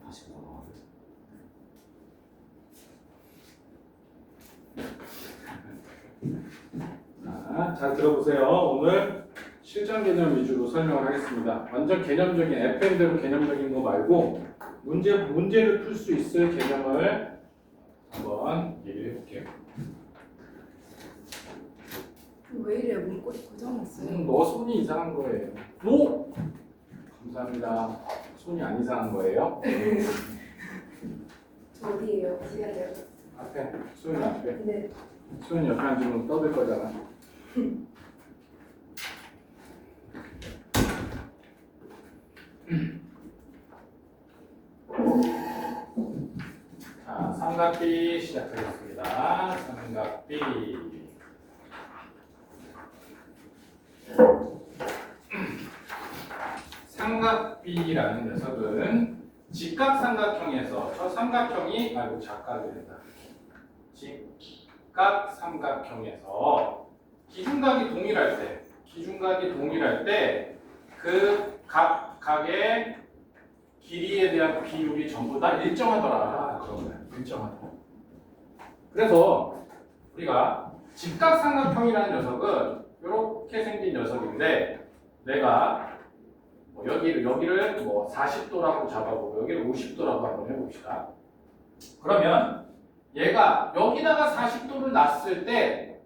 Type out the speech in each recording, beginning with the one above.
다시 넘어가요. 잘 들어보세요. 오늘 실전 개념 위주로 설명을 하겠습니다. 완전 개념적인 FM대로 개념적인 거 말고 문제를 풀 수 있을 개념을 한번 얘기를 해볼게요. 왜 이래? 문고리 고장났어요. 너 손이 이상한 거예요. 오! 감사합니다. 손이 안 이상한 거예요? 저 어디예요? 어디야 돼요? 앞에, 소연이 앞에. 네. 소연이 옆에 앉으면 떠들 거잖아. 자, 삼각비 시작하겠습니다. 삼각비. 삼각비라는 녀석은 직각삼각형에서 저 삼각형이 작가가 된다. 직각삼각형에서 기준각이 동일할 때 그 각의 길이에 대한 비율이 전부 다 일정하더라. 그런 거야. 일정하더라. 그래서 우리가 직각삼각형이라는 녀석은 이렇게 생긴 녀석인데 내가 여기를 40도라고 잡아보고 여기를 50도라고 한번 해봅시다. 그러면 얘가 여기다가 40도를 놨을 때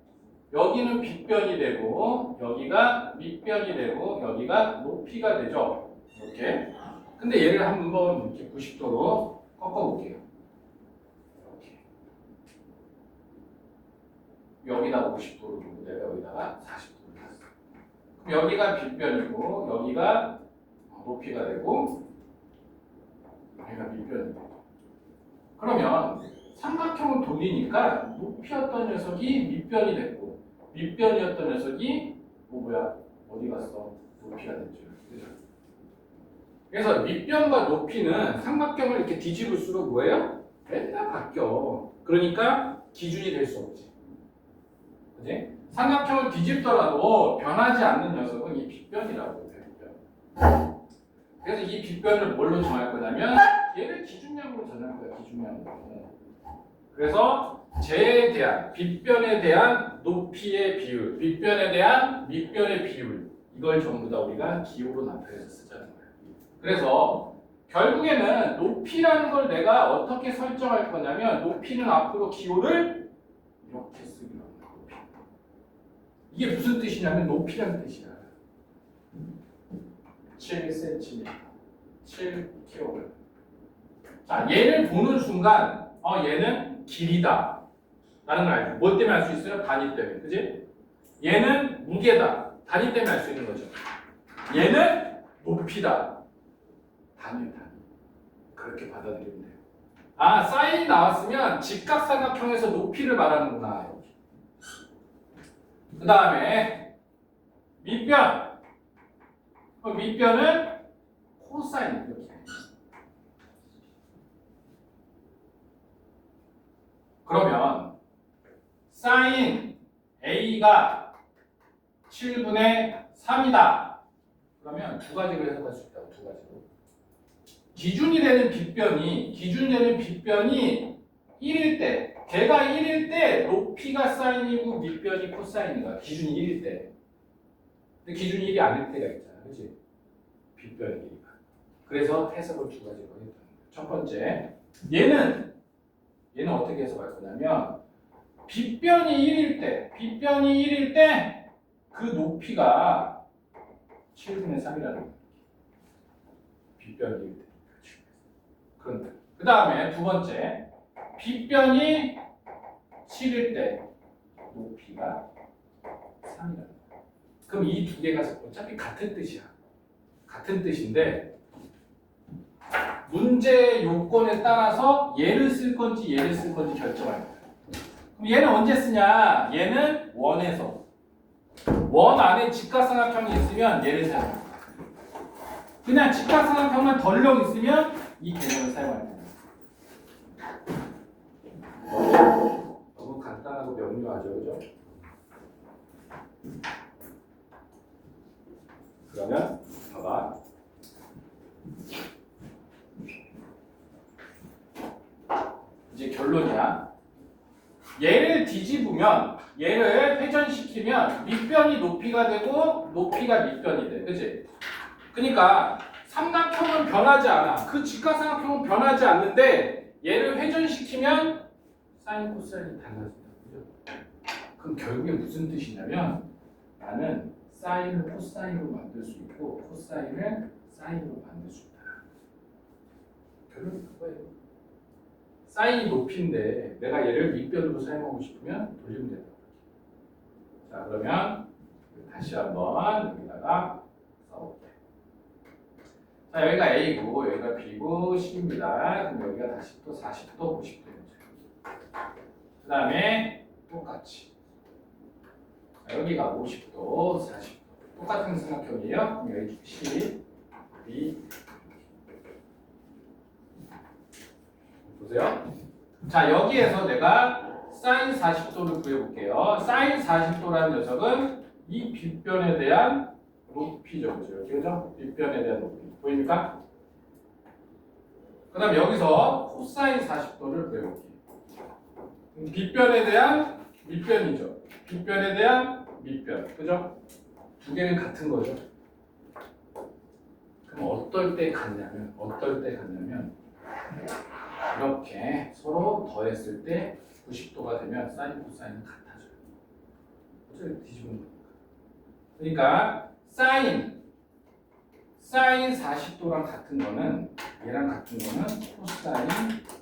여기는 빗변이 되고 여기가 밑변이 되고 여기가 높이가 되죠. 이렇게. 근데 얘를 한번 이렇게 90도로 꺾어볼게요. 이렇게. 여기다가 50도를 두고 내가 여기다가 40도를 놨어. 그럼 여기가 빗변이고 여기가 높이가 되고 여기가 밑변이 되고. 그러면 삼각형을 돌리니까 높이였던 녀석이 밑변이 됐고 밑변이었던 녀석이 어디 갔어? 높이가 됐죠. 그죠? 그래서 밑변과 높이는 삼각형을 이렇게 뒤집을수록 뭐예요? 맨날 바뀌어. 그러니까 기준이 될 수 없지. 그지? 삼각형을 뒤집더라도 변하지 않는 녀석은 이 빗변이라고 해요. 그래서 이 빗변을 뭘로 정할 거냐면 얘를 기준량으로 정할 거야. 기준량으로. 그래서 쟤에 대한 빗변에 대한 높이의 비율, 빗변에 대한 밑변의 비율 이걸 전부 다 우리가 기호로 나타내서 쓰자는 거예요. 그래서 결국에는 높이라는 걸 내가 어떻게 설정할 거냐면 높이는 앞으로 기호를 이렇게 쓰기로 합니다. 높이. 이게 무슨 뜻이냐면 높이라는 뜻이야. 7cm, 7kg. 자, 얘를 보는 순간 얘는 길이다 라는 걸 알죠. 뭐 때문에 알 수 있어요? 단위 때문에. 그지? 얘는 무게다. 단위 때문에 알 수 있는 거죠. 얘는 높이다. 단위. 그렇게 받아들이면 돼요. 사인이 나왔으면 직각삼각형에서 높이를 말하는구나. 그 다음에 밑변. 밑변은 코사인 이렇게. 그러면 사인 A가 7분의 3이다. 그러면 두 가지로 해석할 수 있다고. 두 가지로. 기준이 되는 빗변이 1일 때 걔가 1일 때 높이가 사인이고 밑변이 코사인이가 기준이 1일 때. 근데 기준이 1이 아닐 때가 있잖아. 그치? 빗변이니까. 그래서 해석을 두 가지로 했다는 거예요. 첫 번째, 얘는 어떻게 해석할 거냐면 빗변이 1일 때 그 높이가 7분의 3이라는 거예요. 빗변이 1일 때. 그런데 그 다음에 두 번째, 빗변이 7일 때 높이가 3이라는 거예요. 그럼 이 두 개가 어차피 같은 뜻이야. 같은 뜻인데 문제 요건에 따라서 얘를 쓸 건지 얘를 쓸 건지 결정할 거야. 그럼 얘는 언제 쓰냐? 얘는 원에서. 원 안에 직각삼각형이 있으면 얘를 사용할 거야. 그냥 직각삼각형만 덜렁 있으면 이 개념을 사용할 거야. 너무 간단하고 명료하죠, 그죠? 그러면 봐봐. 결론이야. 얘를 뒤집으면 얘를 회전시키면 밑변이 높이가 되고 높이가 밑변이 돼. 그치? 그러니까 삼각형은 변하지 않아. 그 직각삼각형은 변하지 않는데 얘를 회전시키면 사인 코사인이 달라진다. 그죠? 그럼 결국에 무슨 뜻이냐면 나는 사인을 코사인으로 만들 수 있고 코사인을 사인으로 만들 수 있다. 결론이 그거예요. 사인이 높이인데 내가 얘를 밑변으로 사용하고 싶으면 돌리면 된다. 자, 그러면 다시 한번 여기다가 써볼게. 자, 여기가 A고 여기가 B고 C입니다. 그럼 여기가 다시 또 40도, 90도죠. 그 다음에 똑같이 자, 여기가 50도, 40도 똑같은 삼각형이에요. 그럼 여기 C, B 보세요. 자, 여기에서 내가 사인 40도를 구해볼게요. 사인 40도라는 녀석은 이 빗변에 대한 높이죠. 그죠? 그죠? 빗변에 대한 높이. 보입니까? 그 다음 여기서 코사인 40도를 구해볼게요. 빗변에 대한 밑변이죠. 빗변에 대한 밑변. 그죠? 두 개는 같은 거죠. 그럼 어떨 때 같냐면 이렇게 서로 더했을 때 90도가 되면 사인 코사인은 같아져요. 어차피 뒤집으면 되니까. 그러니까 사인 40도랑 같은 거는 얘랑 같은 거는 코사인 90도.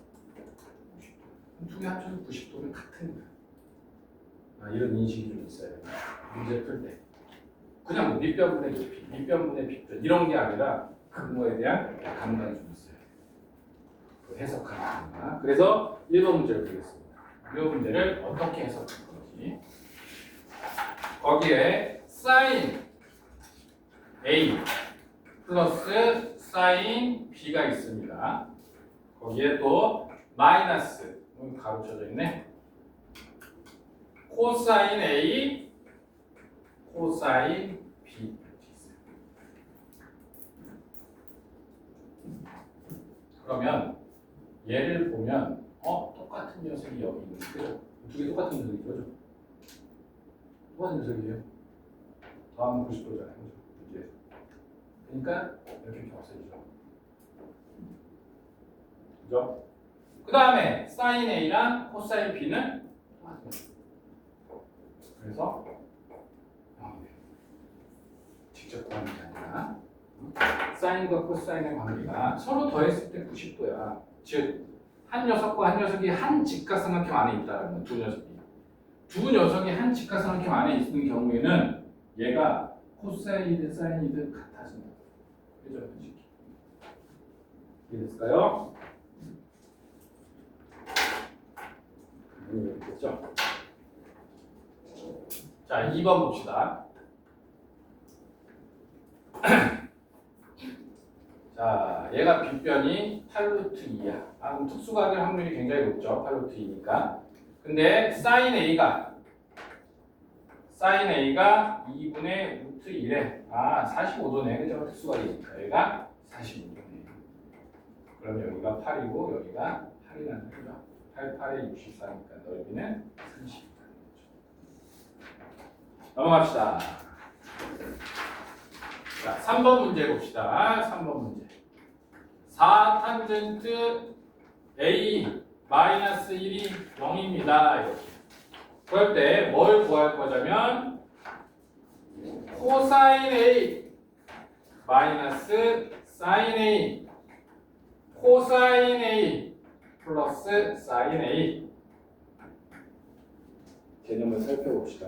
두 개 합쳐서 90도는 같은 거야. 아, 이런 인식이 좀 있어야 돼요. 문제 풀 때. 그냥 뭐 밑변분의 높이, 밑변분의 빗변 이런 게 아니라 그거에 대한 감각이 좀 있어요. 그 해석하는 겁니다. 그래서 1번 문제를 보겠습니다. 이 문제를 어떻게 해석할 건지. 거기에 sin A 플러스 sin B가 있습니다. 거기에 또 마이너스 가로쳐져 있네. 코사인 A 코사인 B 이렇게 있어요. 그러면 얘를 보면 똑같은 녀석이 여기 있는 거죠. 두 개 똑같은 녀석이죠. 그죠? 똑같은 녀석이에요. 더하면 90도잖아요. 그죠? 문제에서. 그러니까 이렇게 없어지죠. 그죠? 그 다음에 sin A랑 코사인 B는 똑같아요. 그래서 직접 구하는 게 아니라 사인과 코사인의 관계가 서로 더했을 때 90도야. 즉, 한 녀석과 한 녀석이 한 직각삼각형 안에 있다는 두 녀석이 한 직각삼각형 안에 있는 경우에는 얘가 코사인이든 사인이든 같아진다. 그죠? 이해됐을까요? 이해됐죠? 자, 2번 봅시다. 자, 얘가 빗변이 8루트 2야. 그럼 특수가 될 확률이 굉장히 높죠. 8루트 2니까. 근데 sin A가 2분의 루트 1에 45도네. 그죠? 특수가 되니까 얘가 45도네. 그럼 여기가 8이고 여기가 8이라는 거죠. 8, 8에 64니까 넓이는 30. 넘어갑시다. 자, 3번 문제 봅시다. 3번 문제. 4탄젠트 A 마이너스 1이 0입니다. 이렇게. 그럴 때 뭘 구할 거냐면 코사인 A 마이너스 사인 A 코사인 A 플러스 사인 A 개념을 살펴봅시다.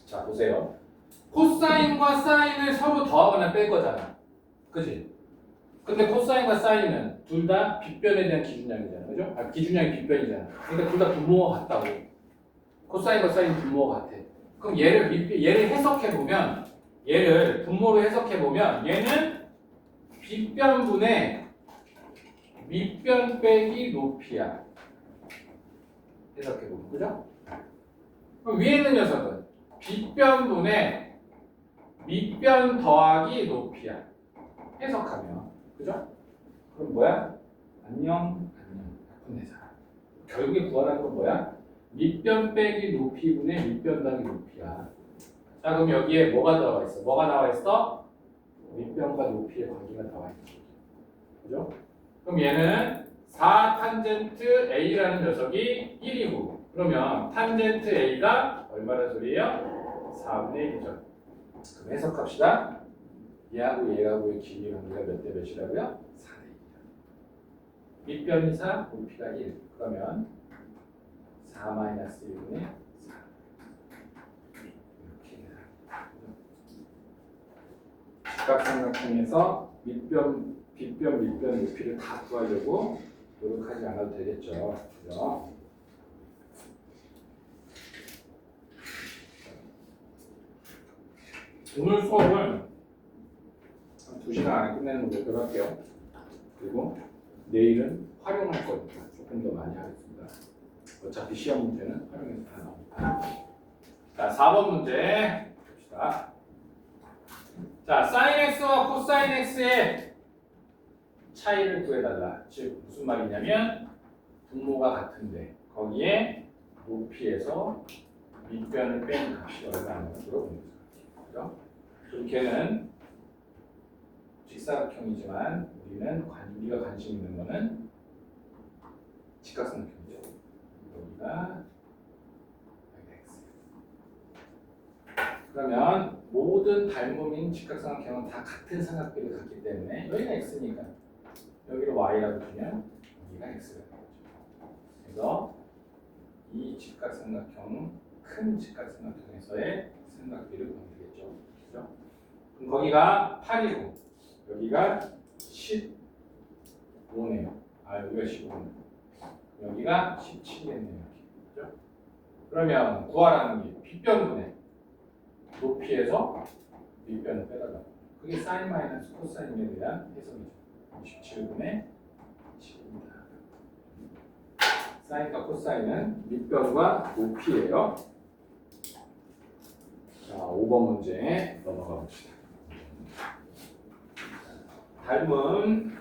자, 보세요. 코사인과 사인을 서로 더하거나 뺄 거잖아. 그지? 근데 코사인과 사인은 둘 다 빗변에 대한 기준량이잖아. 그죠? 기준량이 빗변이잖아. 그러니까 둘 다 분모가 같다고. 코사인과 사인 분모가 같아. 그럼 얘를 해석해보면, 얘를 분모로 해석해보면, 얘는 빗변분의 밑변 빼기 높이야. 해석해보면. 그죠? 그럼 위에 있는 녀석은 빗변분의 밑변 더하기 높이야. 해석하면. 그죠? 그럼 뭐야? 안녕. 약분되잖아. 결국에 구하라는 건 뭐야? 밑변 빼기 높이분의 밑변 더하기 높이야. 자, 그럼 여기에 뭐가 나와 있어? 뭐가 나와 있어? 밑변과 높이의 관계가 나와 있는 거죠. 그죠? 그럼 얘는 4 탄젠트 A라는 녀석이 1이고, 그러면 탄젠트 A가 얼마란 소리예요? 4분의 1이죠. 그럼 해석합시다. 얘하고의 길이 관계가 몇 대 몇이라고요? 4대 1이다. 밑변이 4, 높이가 1. 그러면 4-1분의 4. 이렇게 직각삼각형에서 밑변, 빗변, 밑변 높이를 다 구하려고 노력하지 않아도 되겠죠. 그죠? 오늘 수업을 한 2시간 안에 끝내는 목표로 할게요. 그리고 내일은 활용할 거니까 조금 더 많이 하겠습니다. 어차피 시험 문제는 활용해서 다 나옵니다. 자, 4번 문제 봅시다. 자, sin x와 코사인 x의 차이를 구해달라. 즉 무슨 말이냐면 분모가 같은데 거기에 높이에서 밑변을 뺀 값이 얼마나 물어보는 거죠. 그죠? 그럼 걔는 직사각형이지만 우리가 관심 있는 거는 직각삼각형이죠. 여기가 x. 그러면 모든 닮음인 직각삼각형은 다 같은 삼각비를 갖기 때문에 여기가 x니까 여기를 y라고 두면 여기가 x가 되겠죠. 그래서 이 직각삼각형, 큰 직각삼각형에서의 삼각비를 구하면 되겠죠. 그렇죠? 그럼 거기가 8이고 여기가 15네요. 아, 여기가 15네요. 여기가 17이겠네요. 그렇죠? 그러면 구하라는 게 빗변분의 높이에서 밑변을 빼달라. 그게 사인 마이너스 코사인에 대한 해석이죠. 17분의 10입니다. 사인과 코사인은 밑변과 높이예요. 자, 5번 문제 넘어가 봅시다. 닮은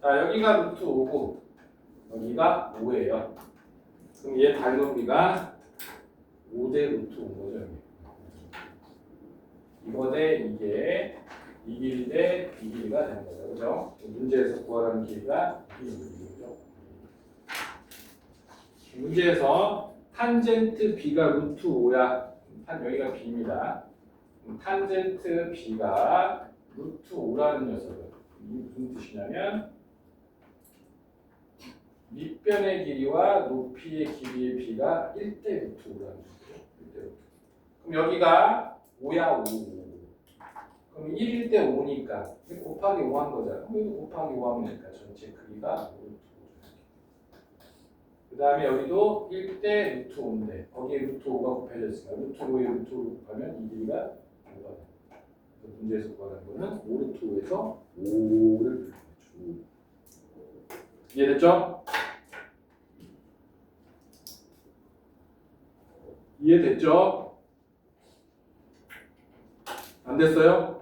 자, 여기가 루트 5고 여기가 5예요. 그럼 얘 닮은비가 5대 루트 5인 거죠. 여기. 이거 대 이게 이 길이 대 이 길이가 되는 거죠. 그죠? 문제에서 구하라는 길이가 이 길이죠. 문제에서 탄젠트 b가 루트 5야. 여기가 b입니다. 탄젠트 b가 루트 5라는 녀석은 이게 무슨 뜻이냐면 밑변의 길이와 높이의 길이의 b가 1대 루트 5라는 뜻이죠. 1대 루트. 그럼 여기가 5야 5. 그럼 1일 때 5니까 곱하기 5 한 거잖아. 여기 곱하기 5 하면 되니까 전체 크기가 5 루트 5죠. 그 다음에 여기도 1대 루트 5인데 거기에 루트 5가 곱해져 있으니까 루트 5에 루트 5를 곱하면 이 길이가 5가 돼. 문제에서 구하는 거는 5 루트 5에서 5를 주. 이해됐죠? 이해됐죠? 안 됐어요?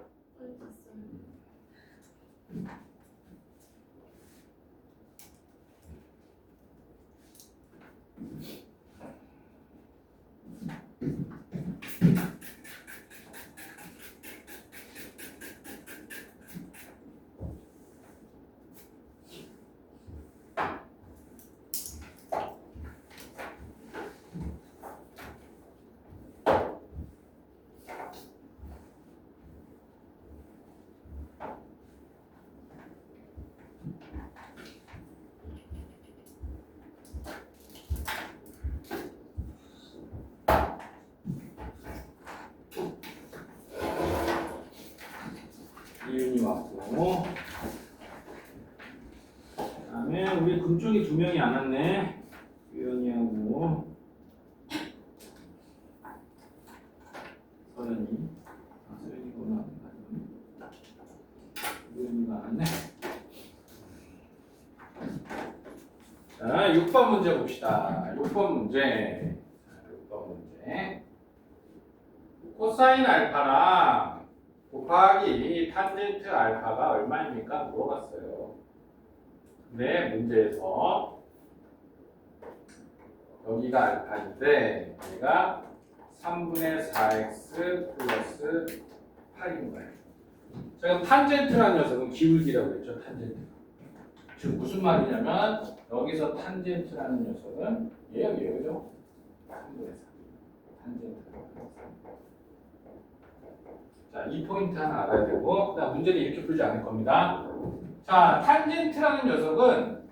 이윤이 왔고 그다음에 우리 금쪽이 2명이 안 왔네. 유연이하고 서연이. 서연이구나. 유연이가 안 왔네. 자, 6번 문제 봅시다. 6번 문제. 코사인 알파랑 곱하기 탄젠트 알파가 얼마입니까? 물어봤어요. 근데 문제에서 여기가 알파인데 얘가 3분의 4x 플러스 8인 거예요. 제가 탄젠트라는 녀석은 기울기라고 했죠. 탄젠트. 즉 무슨 말이냐면 여기서 탄젠트라는 녀석은 얘예요. 그죠? 3분의 4. 탄젠트라고 했어요. 자, 이 포인트 하나 알아야 되고 그다음 문제는 이렇게 풀지 않을 겁니다. 자, 탄젠트라는 녀석은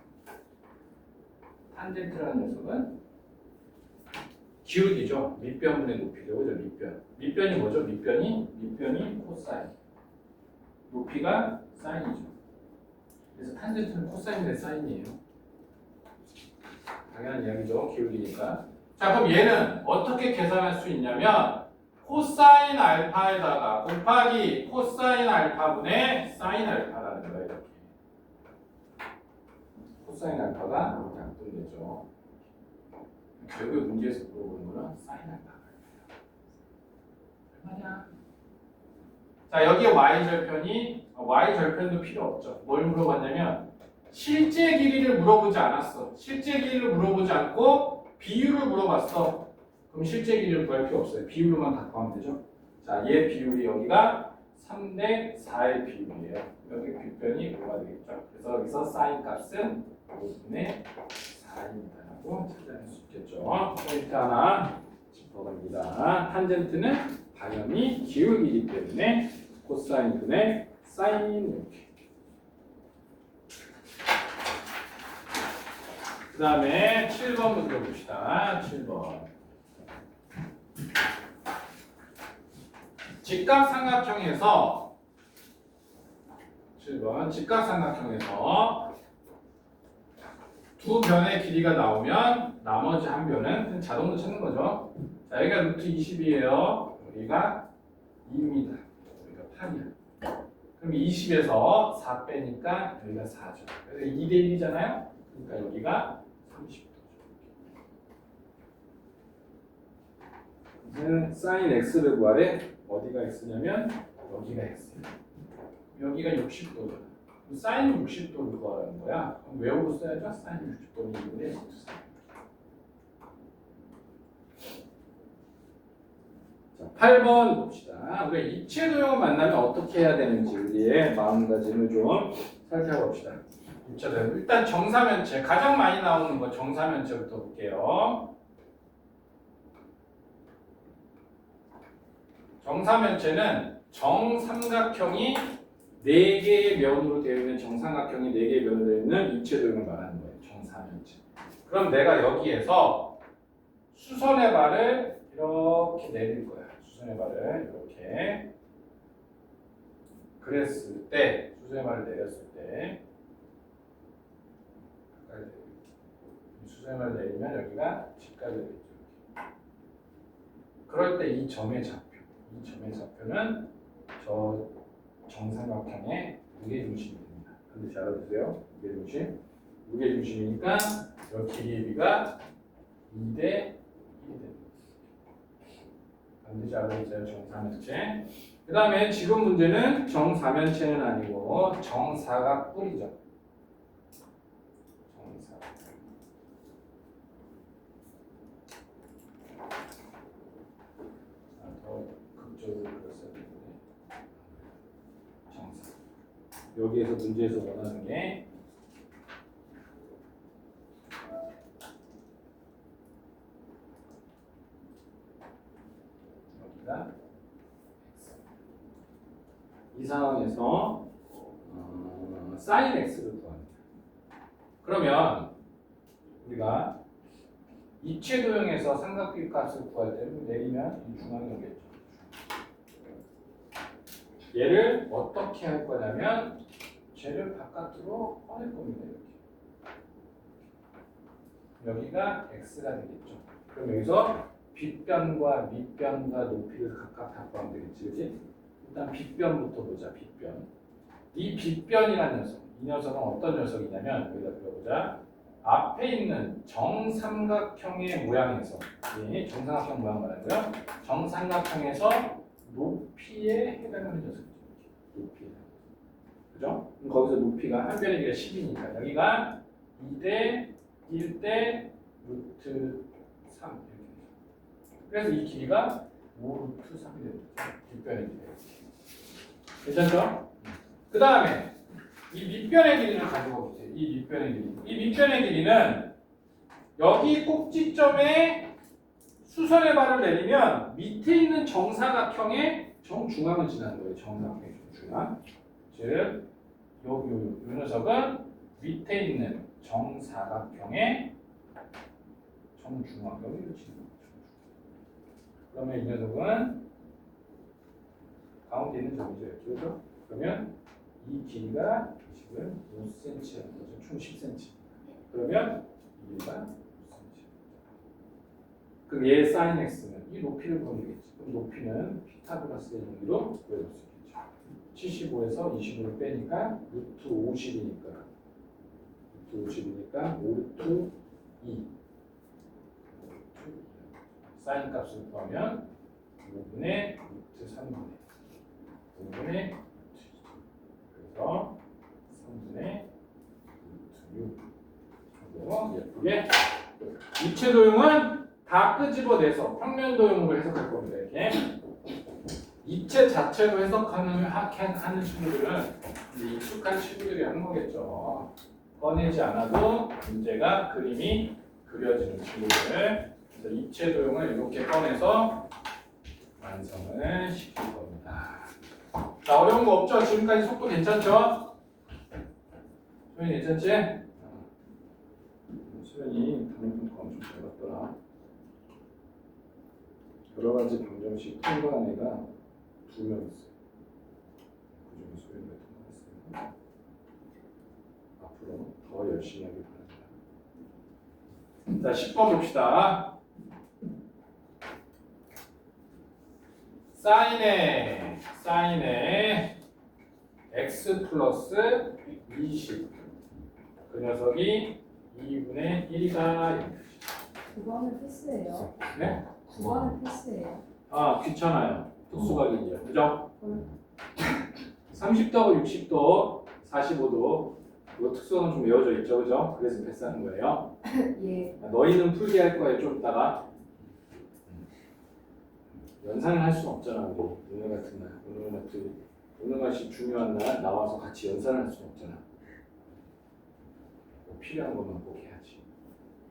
기울기죠. 밑변분의 높이죠. 그죠? 밑변. 밑변이 뭐죠? 밑변이 코사인. 높이가 사인이죠. 그래서 탄젠트는 코사인인데 사인이에요. 당연한 이야기죠. 기울기니까. 자, 그럼 얘는 어떻게 계산할 수 있냐면 코사인 알파에다가 곱하기 코사인 알파분의 사인 알파라는 거예요. 이렇게. 코사인 알파가 약분되죠. 결국 문제에서 물어보는 거는 사인 알파가 얼마냐? 자, 여기 y 절편도 필요 없죠. 뭘 물어봤냐면 실제 길이를 물어보지 않았어. 실제 길이를 물어보지 않고 비율을 물어봤어. 그럼 실제 길이를 구할 필요 없어요. 비율로만 갖고 하면 되죠. 자, 얘 비율이 여기가 3대 4의 비율이에요. 여기 빗변이 5가 되겠죠. 그래서 여기서 사인 값은 5분의 4입니다라고 찾아낼 수 있겠죠. 포인트 하나 짚어갑니다. 탄젠트는 당연히 기울기이기 때문에 코사인 분의 사인 이렇게. 그 다음에 7번 문제 봅시다. 7번. 직각삼각형에서 7번 직각삼각형에서 두 변의 길이가 나오면 나머지 한 변은 자동으로 찾는 거죠. 자, 여기가 루트 20이에요. 여기가 2입니다. 여기가 8이야. 그럼 20에서 4 빼니까 여기가 4죠. 그래서 2대 1이잖아요. 그러니까 여기가 30도. 사인 x를 구하래. 어디가 x냐면 여기가 x예요. 여기가 60도잖아. 사인 60도를 구하라는 거야. 그럼 외우고 써야죠. 사인 60도는 2분의 루트 4. 자, 8번 봅시다. 우리가 입체도형을 만나면 어떻게 해야 되는지 우리의 마음가짐을 좀 살펴봅시다. 입체도형. 일단 정사면체 가장 많이 나오는 거 정사면체부터 볼게요. 정사면체는 정삼각형이 4개의 면으로 되어 있는 정삼각형이 4개의 면으로 되어 있는 입체도형을 말하는 거예요. 정사면체. 그럼 내가 여기에서 수선의 발을 이렇게 내릴 거야. 수선의 발을 이렇게. 그랬을 때, 수선의 발을 내렸을 때, 수선의 발을 내리면 여기가 직각이 되겠죠. 그럴 때 이 점의 좌표는 저 정삼각형의 무게중심이 됩니다. 반드시 알아두세요. 무게중심이니까 이 길이의 비가 2대 1이 됩니다. 반드시 알아두세요. 정사면체. 그 다음에 지금 문제는 정사면체는 아니고 정사각뿔이죠. 정사각. 더 극적으로 그렸어야 되는데 정사. 여기에서 문제에서 원하는 게 여기가 이 상황에서 사인 x를 구합니다. 그러면 우리가 입체도형에서 삼각비 값을 구할 때는 내리면 이 중앙이 오겠죠. 얘를 어떻게 할 거냐면 쟤를 바깥으로 꺼낼 겁니다. 이렇게. 여기가 x가 되겠죠. 그럼 여기서 빗변과 밑변과 높이를 각각 다 구하면 되겠지, 그렇지? 일단 빗변부터 보자. 빗변. 이 빗변이라는 녀석, 이 녀석은 어떤 녀석이냐면 여기다 들어보자. 앞에 있는 정삼각형의 모양에서, 정삼각형 모양 말하고요. 정삼각형에서 높이에 해당하는 녀석이죠. 높이. 그죠? 그럼 거기서 높이가 한 변의 길이가 10이니까 여기가 2대 1대 루트 3 이렇게. 그래서 이 길이가 5 루트 3이 됩니다. 뒷변의 길이. 괜찮죠? 그 다음에 이 밑변의 길이를 가지고 보세요. 이 밑변의 길이. 이 밑변의 길이는 여기 꼭지점에 수선의 발을 내리면 밑에 있는 정사각형의 정중앙을 지나는 거예요. 정사각형의 정중앙. 즉, 요 녀석은 밑에 있는 정사각형의 정중앙. 여기를 지나는 거죠. 그러면 이 녀석은 가운데 있는 점이죠. 그렇죠? 그러면 이 길이가 지금 5cm라는 거죠. 총 10cm. 그러면 이 길이가 5cm. 그럼 얘의 sin x는 이 높이를 구하겠지. 그럼 높이는 피타고라스의 정리로 구해볼 수 있겠죠. 75에서 25를 빼니까 루트 50이니까 루트 50이니까 5루트 2. sin 값을 구하면 5분의 루트 3분의 5분의 루트 2. 그래서 3분의 루트 6. 그리고 예쁘게 입체 도형은 다 끄집어내서 평면 도형으로 해석할 겁니다. 이렇게 입체 자체로 하는 친구들은 이제 익숙한 친구들이 하는 거겠죠. 꺼내지 않아도 문제가 그림이 그려지는 친구들. 그래서 입체 도형을 이렇게 꺼내서 완성을 시킬 겁니다. 자, 어려운 거 없죠? 지금까지 속도 괜찮죠? 소연이 괜찮지? 소연이 방금 엄청 잘 봤더라. 여러 가지 방정식 통과한 애가 2명 있어요. 그 중에 소연이가 통과했어요. 앞으로 더 열심히 하길 바랍니다. 자, 10번 봅시다. 사인의 x 플러스 20. 그 녀석이 2분의 1이다. 9번은 필수예요. 네? 9번은 필수예요. 아, 귀찮아요. 특수각이죠. 그죠? 30도하고 60도, 45도. 이 특수각은 좀 외워져 있죠. 그죠? 그래서 패스하는 거예요. 예. 너희는 풀게 할 거예요. 좀 이따가. 연산을 할 수는 없잖아. 우리 오늘 같은 날. 오늘 같이 중요한 날 나와서 같이 연산을 할 수는 없잖아. 뭐 필요한 것만 꼭 해야지.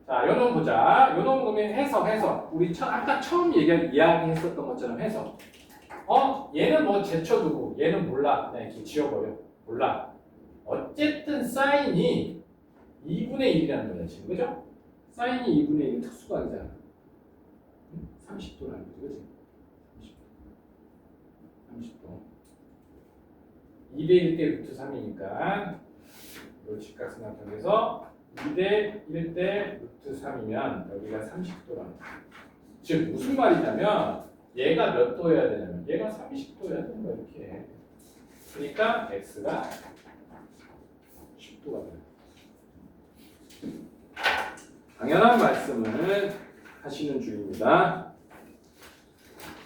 자, 요놈 보자. 요놈 보면 해석. 우리 아까 처음 이야기했었던 것처럼 해석. 얘는 뭐 제쳐두고 얘는 몰라. 그냥 이렇게 지워버려. 몰라. 어쨌든 사인이 2분의 1이라는 거야 지금. 그죠? 사인이 2분의 1은 특수각이잖아. 30도라는 거지. 그치? 30도. 2대 1대 루트 3이니까 요 직각삼각형에서 2대 1대 루트 3이면 여기가 30도라는 거야. 즉 무슨 말이냐면 얘가 몇 도여야 되냐면 얘가 30도여야 되는 거야 이렇게. 그러니까 x가 10도가 돼요. 당연한 말씀을 하시는 중입니다.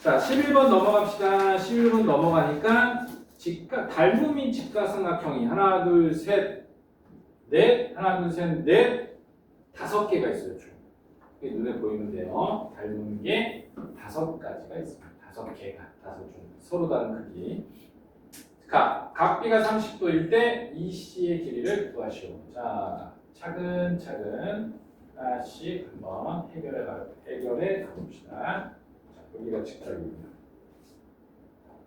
자, 11번 넘어갑시다. 11번 넘어가니까 닮음인 직각삼각형이 하나, 둘, 셋, 넷, 하나, 둘, 셋, 넷, 5개가 있어요. 총. 이게 눈에 보이는데요. 닮은 게 5가지가 있습니다. 5개가, 5종. 서로 다른 크기. 각비가 30도일 때 EC의 길이를 구하시오. 자, 차근차근 하나씩 한번 해결해 가봅시다. 자, 여기가 직각이고요.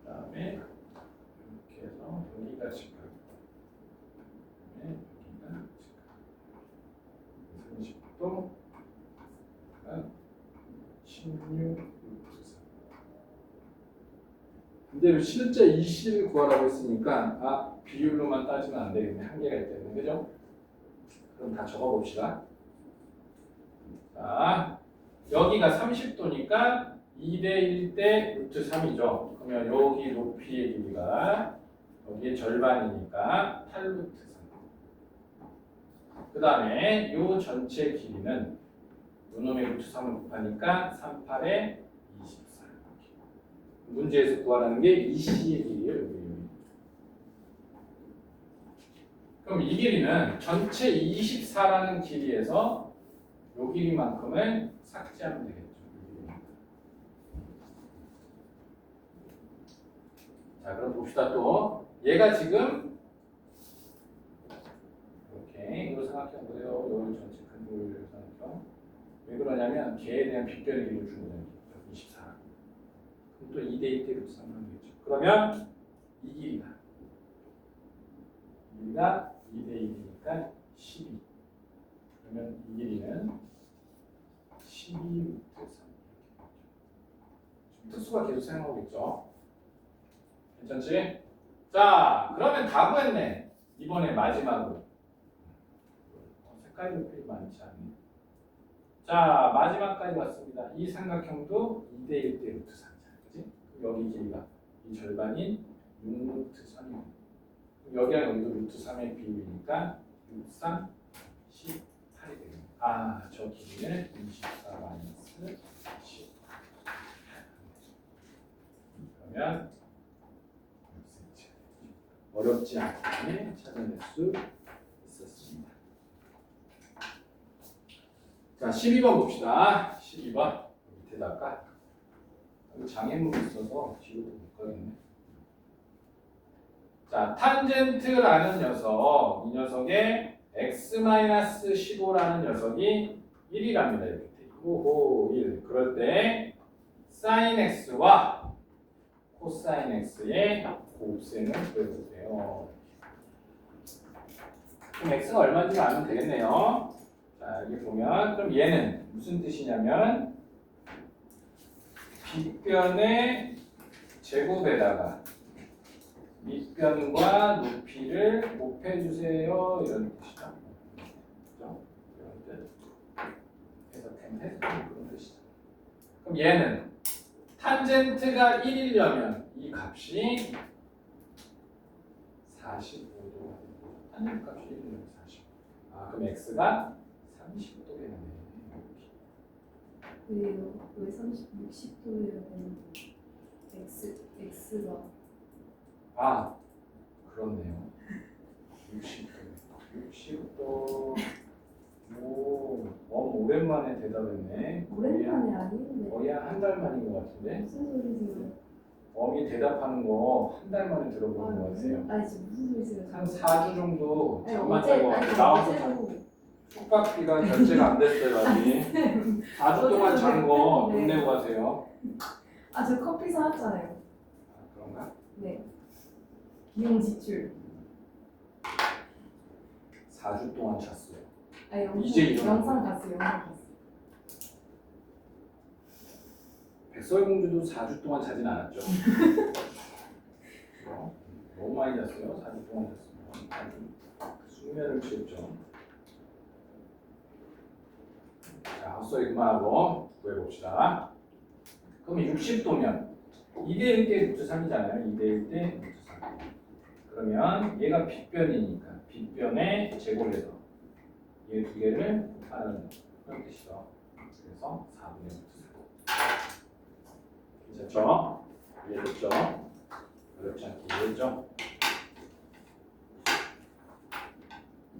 그 다음에 이렇게 해서 여기가 직각. 여기가 직각. 30도. 16. 근데 실제 EC를 구하라고 했으니까 비율로만 따지면 안 되겠네. 한계가 있기 때문에. 그죠? 그럼 다 적어봅시다. 자, 여기가 30도니까 2대 1대 루트 3이죠. 그러면 여기 높이의 길이가 여기의 절반이니까 8루트 3. 그 다음에 이 전체 길이는 요놈의 루트 3을 곱하니까 38에 24. 문제에서 구하라는 게 EC의 길이에요. 여기. 그럼 이 길이는 전체 24라는 길이에서 요 길이만큼을 삭제하면 되겠죠. 자, 그럼 봅시다 또. 얘가 지금 이렇게 이거 삼각형 보세요. 요 전체 큰 돌 삼각형. 왜 그러냐면 걔에 대한 빗변의 길이를 준 거잖아요. 24. 그럼 또 2대1 대로 상하면 되겠죠. 그러면 이 길이가 2대1이니까 12. 그러면 이 길이는 12루트 3. 지금 특수가 계속 생각하겠죠. 괜찮지? 자, 그러면 다 구했네. 이번에 마지막으로. 색깔이 그렇게 많지 않네. 자, 마지막까지 왔습니다. 이 삼각형도 2대1 대 루트 3이잖아. 그지? 여기 길이가 이 절반인 6루트 3이고 여기랑 여기도 루트 3의 비율이니까 6, 3, 18이 되겠네. 아, 저 길이는 24 마이너스 10. 그러면 6cm. 어렵지 않게 찾아낼 수 있었습니다. 자, 12번 봅시다. 12번. 밑에다가 장애물이 있어서 뒤로도 못 가겠네. 자, 탄젠트라는 녀석, 이 녀석의 x-15라는 녀석이 1이랍니다. 이렇게 돼 있고, 1. 그럴 때 sin x와 코사인 x의 곱셈을 구해보세요. 그럼 x가 얼마인지 알면 되겠네요. 자, 여기 보면 그럼 얘는 무슨 뜻이냐면 빗변의 제곱에다가 밑변과 높이를 곱해주세요. 이런 뜻이죠. 그렇죠? 이런 뜻. 해석하면 그런 뜻이죠. 그럼 얘는 탄젠트가 1이려면 이 값이 45도가 되고 탄젠트 값이 1이려면 45. 아, 그럼 x가 30도 되겠네. 왜요? 왜 60도여야 되는데 X가 아, 그렇네요. 60도. 60도. 오, 너무 오랜만에 대답했네. 오랜만에 아니는데 거의 한 달 만인 것 같은데. 무슨 소리세요? 어미 대답하는 거 한 달 만에 들어보는 것 같아요. 아니 지금 무슨 소리세요? 한 4주 정도 아니, 잠만 어제 자고 아니 나와서 어제도 숙박비가 결제가 안 됐어요, 아직. 4주 동안 잔 거 돈 네. 내고 가세요. 저 커피 사왔잖아요. 아, 그런가? 네. 비용 지출. 4주 동안 잤어요. 영상, 이제 일어났네. 영상 봤어요. 영상 봤어요. 백설공주도 4주 동안 자진 않았죠. 너무 많이 잤어요. 4주 동안 잤어요. 숙면을 취했죠. 자, 헛소리 그만하고 구해봅시다. 그럼 60도면 2대1 대 루트 3이잖아요. 2대1 대 루트 3. 그러면 얘가 빗변이니까 빗변의 제곱에서 얘 두 개를 곱하는 그런 뜻이죠. 그래서 4분의 루트 3. 괜찮죠? 이해됐죠? 어렵지 않게 이해했죠?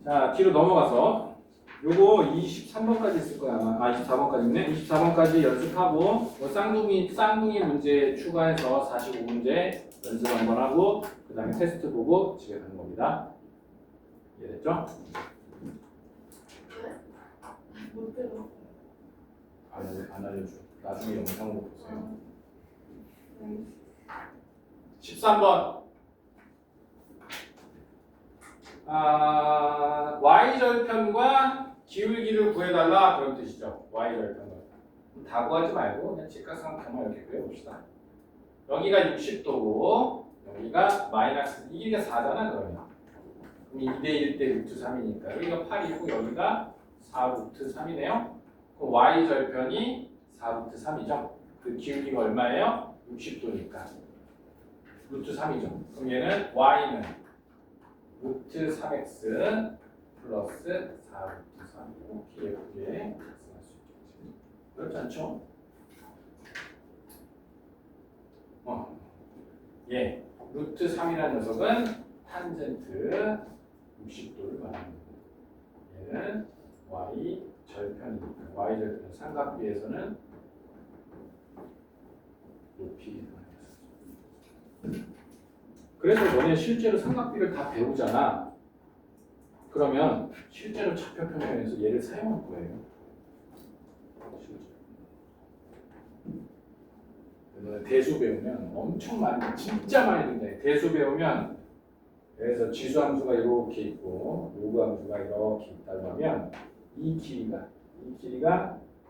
자, 뒤로 넘어가서 요거 23번까지 있을 거야 아마. 24번까지 있네. 24번까지 연습하고 뭐 쌍둥이 문제 추가해서 45문제 연습 한번 하고 그 다음에 테스트 보고 집에 가는 겁니다. 이해됐죠? 못 들어. 안 알려줘. 나중에 영상으로 보세요. 13번. y절편과 기울기를 구해달라 그런 뜻이죠. y절편과. 다 구하지 말고 그냥 직각삼각형만 이렇게 그려봅시다. 여기가 60도고 여기가 마이너스 이 길이가 4잖아 그러면. 그럼 2대1 대 루트 3이니까 여기가 8이고 여기가 4 루트 3이네요. 그럼 y절편이 4 루트 3이죠. 그 기울기가 얼마예요? 60도니까. 루트 3이죠. 그럼 얘는 y는 루트 3x 플러스 4 루트 3이고 예쁘게 작성할 수 있겠지. 그렇지 않죠? 예, 루트 3이라는 녀석은 탄젠트 60도를 말하는 거예요. 얘는 y 절편이니까 y 절편 삼각비에서는 높이 나타났어. 그래서 너네 실제로 삼각비를 다 배우잖아. 그러면 실제로 좌표평면에서 얘를 사용할 거예요. 너네 대수 배우면 엄청 많이, 진짜 많이 등장해. 대수 배우면 그래서 지수함수가 이렇게 있고 요구함수가 이렇게 있다고 하면 이 길이가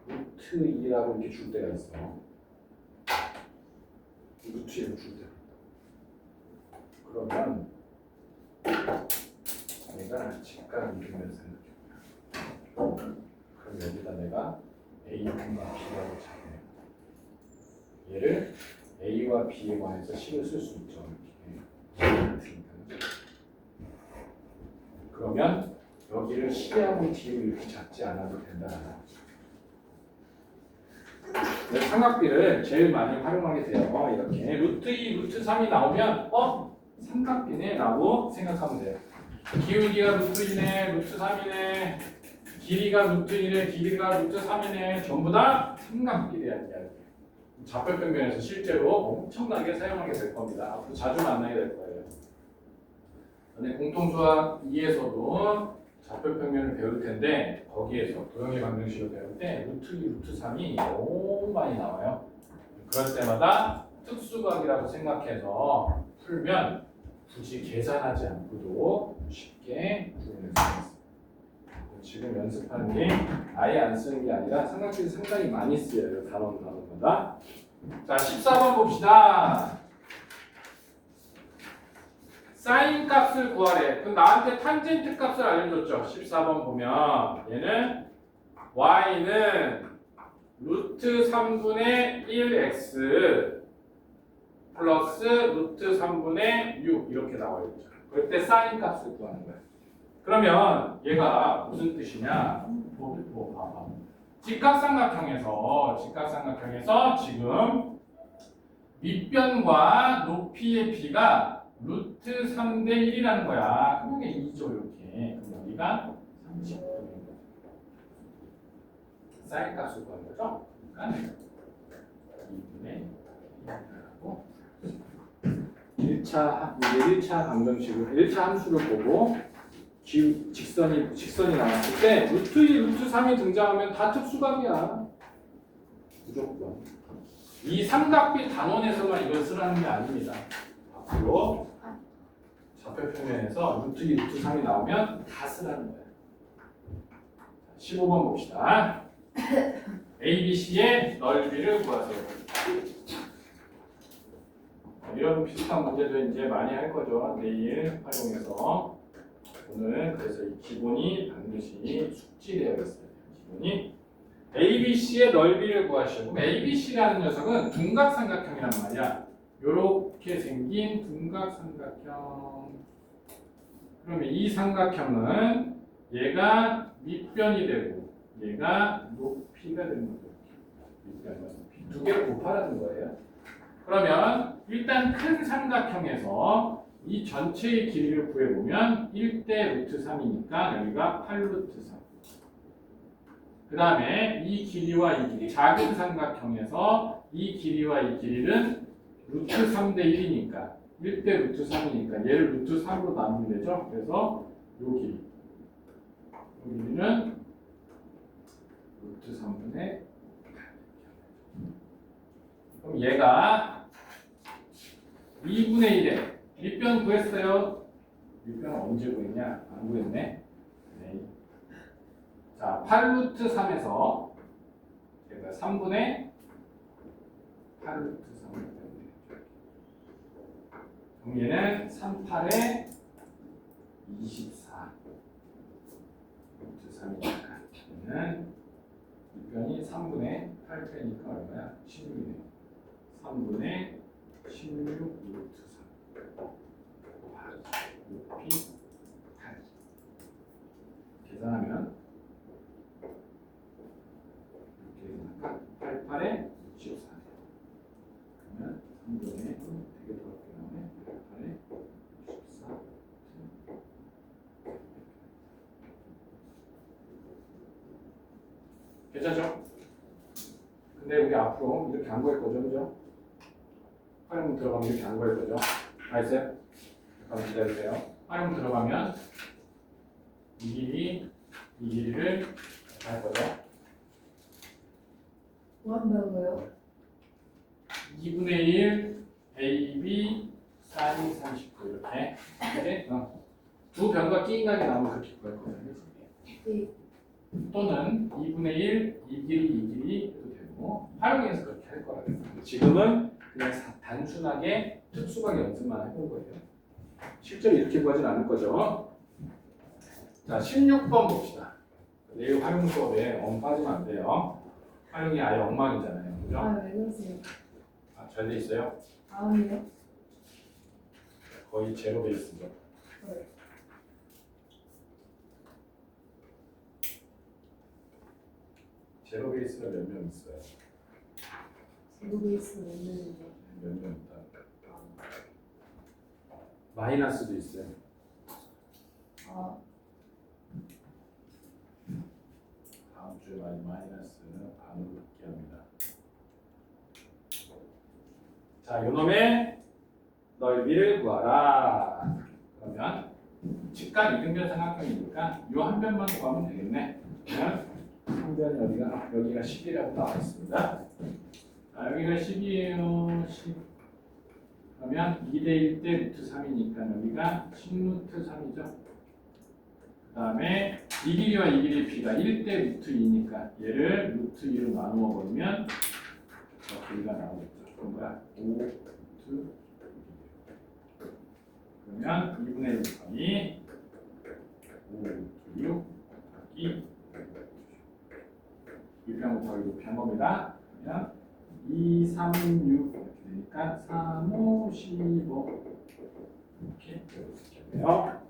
루트 2라고 이렇게 줄 때가 있어. 루트 1을 줄 때가 있다. 그러면 내가 직각 이등변 생각해. 그럼 여기다 내가 A와 B라고 잡아요. 얘를 A와 B에 관해서 식을 쓸 수 있죠. 이렇게. 그러면 여기를 C하고 D로 이렇게 잡지 않아도 된다는 거죠. 삼각비를 제일 많이 활용하게 돼요. 이렇게 루트 2, 루트 3이 나오면 삼각비네 라고 생각하면 돼요. 기울기가 루트 2네, 루트 3이네, 길이가 루트 2네, 길이가 루트 3이네, 전부 다 삼각비에 대한 이야기. 좌표평면에서 실제로 엄청나게 사용하게 될 겁니다. 앞으로 자주 만나게 될 거예요. 근데 공통수학 2에서도 좌표평면을 배울 텐데 거기에서 도형의 방정식을 배울 때 루트 2, 루트 3이 너무 많이 나와요. 그럴 때마다 특수각이라고 생각해서 풀면 굳이 계산하지 않고도 쉽게 풀어낼 수 있어요. 지금 연습하는 게 아예 안 쓰는 게 아니라 삼각형이 상당히 많이 쓰여요. 단원마다. 자, 14번 봅시다. 사인 값을 구하래. 그럼 나한테 탄젠트 값을 알려줬죠. 14번 보면 얘는 y는 루트 3분의 1x 플러스 루트 3분의 6 이렇게 나와 있죠. 그럴 때 사인 값을 구하는 거예요. 그러면 얘가 무슨 뜻이냐? 봐봐. 직각삼각형에서 지금 밑변과 높이의 비가 루트 3대 1이라는 거야. 그럼 이게 2죠 이렇게. 그럼 여기가 30도인 거죠. 사인 값을 구하는 거죠. 그러니까 2분의 1이라고 1차 방정식을 1차 함수를 보고 직선이 나왔을 때 루트 2, 루트 3이 등장하면 다 특수각이야. 무조건. 이 삼각비 단원에서만 이걸 쓰라는 게 아닙니다. 앞으로 좌표평면에서 루트 2, 루트 3이 나오면 다 쓰라는 거예요. 15번 봅시다. ABC의 넓이를 구하세요. 이런 비슷한 문제도 이제 많이 할 거죠. 내일 활용해서. 오늘 그래서 이 기본이 반드시 숙지되어 있어요. 기본이 ABC의 넓이를 구하시고, ABC라는 녀석은 둔각삼각형이란 말이야. 요렇게 생긴 둔각삼각형. 그러면 이 삼각형은 얘가 밑변이 되고 얘가 높이가 되는 거죠. 밑변과 높이 두 개를 곱하라는 거예요. 그러면 일단 큰 삼각형에서 이 전체의 길이를 구해보면 1대 루트 3이니까 여기가 8루트 3. 그 다음에 이 길이와 이 길이, 작은 삼각형에서 이 길이와 이 길이는 루트 3대 1이니까 1대 루트 3이니까 얘를 루트 3으로 나누면 되죠. 그래서 요 길이는 루트 3분의 8. 그럼 얘가 2분의 1에 밑변 구했어요. 밑변은 언제 구했냐? 안 구했네. 네. 자, 8루트 3에서 얘가 3분의 8루트 3을 빼면 그럼 얘는 38에 24 루트 3이니까 얘는 밑변이 3분의 8 빼니까 얼마야? 16이네. 3분의 16 루트 3 높이 8 계산하면 이렇게 88에 64 그러면 3분의 되게 더럽게 나오네. 88에 64 앞으로 이렇게 안 구할 거죠, 그죠? 활용 들어가면 이렇게 안 구할 거죠. 알겠어요? 잠깐 기다리세요. 활용 들어가면 이 길이를 할 거죠. 뭐 한다고요? 2분의 1 AB 사인 39 이렇게. 이렇게 두 변과 끼인각이 나오면 그렇게 구할 거예요. 네. 또는 2분의 1 이 길이 해도 되고 활용해서 그렇게 할 거라고 했어요. 지금은 그냥 단순하게 특수각 연습만 해본 거예요. 실제로 이렇게 구하진 않을 거죠. 자, 16번 봅시다. 내일 활용 수업에 빠지면 안 돼요. 활용이 아예 엉망이잖아요. 그죠? 아, 왜 그러세요? 잘 돼 있어요? 아니요. 거의 제로 베이스죠. 네. 제로 베이스가 몇 명 있어요? 제로 베이스 없는 거. 몇 명 있다. 마이너스도 있어요. 아, 다음 주에 마이너스는 반으로 받게 합니다. 자, 요놈의 넓이를 구하라. 그러면 직각 이등변 삼각형이니까 요 한 변만 구하면 되겠네. 그러면 한 변이 여기가 10이라고 나와 있습니다. 자, 여기가 10이에요. 10. 그러면 2대 1 대 루트 3이니까 여기가 10루트 3이죠. 그 다음에 이 길이와 이 길이 b가 1대 루트 2니까 얘를 루트 2로 나누어 버리면 저 길이가 나오겠죠. 그럼 뭐야? 5 루트 그러면 2분의 1 곱하기 5 루트 6 곱하기 1평 곱하기 높이 한 겁니다. 그러면 2, 3, 6 이렇게 되니까 3, 5, 15 이렇게 배울 수 있겠네요.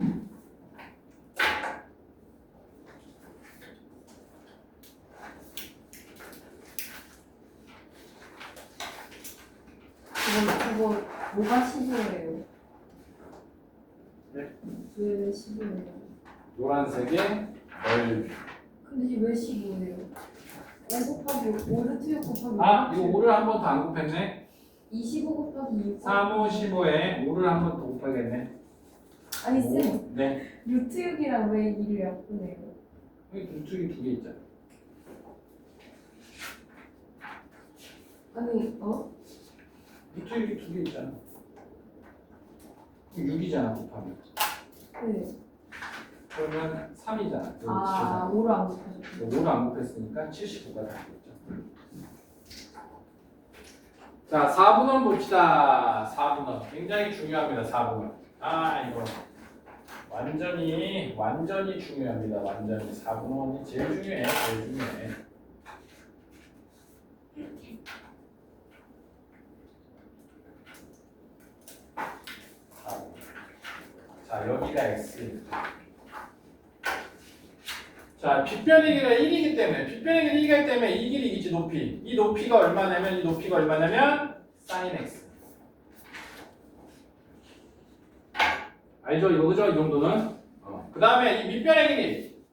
그거 뭐가 15예요? 네. 왜 15예요? 노란색의 넓이. 근데 왜 15예요? 5 곱하기 5 루트 6 곱하기 아, 이거 5를 한 번 더 안 곱했네. 25 곱하기 6 3, 5, 15에 5를 한 번 더 곱하겠네. 아니 쌤, 네. 루트 6이랑 왜 2를 약분해요? 여기 루트기 두 개 있잖아. 아니 루트기 두 개 있잖아. 6이잖아, 곱하면. 네. 그러면 3이잖아. 아 5를 안 곱하셨구나. 5를 안 곱했으니까 79가 되겠죠. 자, 4분원 봅시다. 4분원. 굉장히 중요합니다. 4분원. 아, 이거 완전히 중요합니다. 완전히 4분원이 제일 중요해. 제일 중요해. 자, 여기가 x. 자, 빗변의 길이가 1이기 때문에 빗변의 길이 1이기 때문에 이 길이겠지, 높이. 이 높이가 얼마냐면 sin x. 알죠? 이거 그죠? 이 정도는. 그 다음에 이 밑변의 길이.